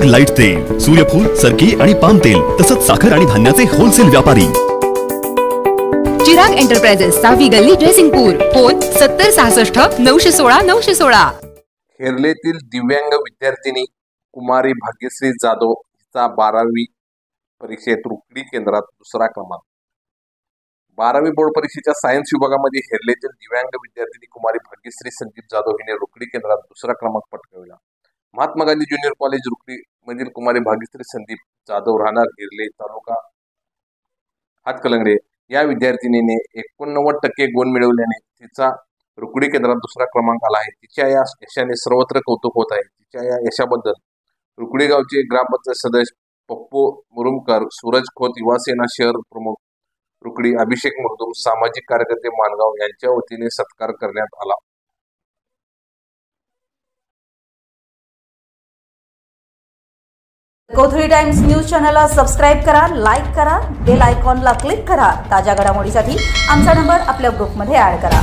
Chirag light तेल, सूर्यफूल, सरकी आणि पाम तेल तसंच साखर आणि धान्याचे होलसेल व्यापारी। चिराग एंटरप्राइजेस, 6वी गल्ली, जयसिंगपूर। फोन 7066 916 916। हेरलेतील दिव्यांग विद्यार्थिनी कुमारी भाग्यश्री जाधव हिचा 12वी परीक्षेत रुकडी केंद्रात दुसरा क्रमांक। 12वी बोर्ड परीक्षेच्या सायन्स विभागामध्ये हेरलेतील दिव्यांग विद्यार्थिनी कुमारी भाग्यश्री संदीप जाधव हिने रुकडी केंद्रात दुसरा क्रमांक पटकावला। महात्मा गांधी ज्युनियर कॉलेज रुकडी मधील कुमारी भाग्यश्री संदीप जाधव राहणार हेरले, तालुका हातकलंगडे या विद्यार्थिनीने 89% गुण मिळवल्याने तिचा रुकडी केंद्रात दुसरा क्रमांक आला आहे। तिच्या या यशाने सर्वत्र कौतुक होत आहे। तिच्या या यशाबद्दल रुकडी गावचे ग्रामपंचायत सदस्य पप्पू मुरुमकर, सूरज खोत, युवा सेना शहर प्रमुख रुकडी अभिषेक मुर्दुम, सामाजिक कार्यकर्ते मानगाव यांच्या वतीने सत्कार करण्यात आला। Go3 टाइम्स न्यूज चॅनलला सबस्क्राइब करा, लाईक करा, बेल आयकॉनला क्लिक करा। ताज्या घडामोडीसाठी आमचा नंबर आपल्या ग्रुपमध्ये ऍड करा।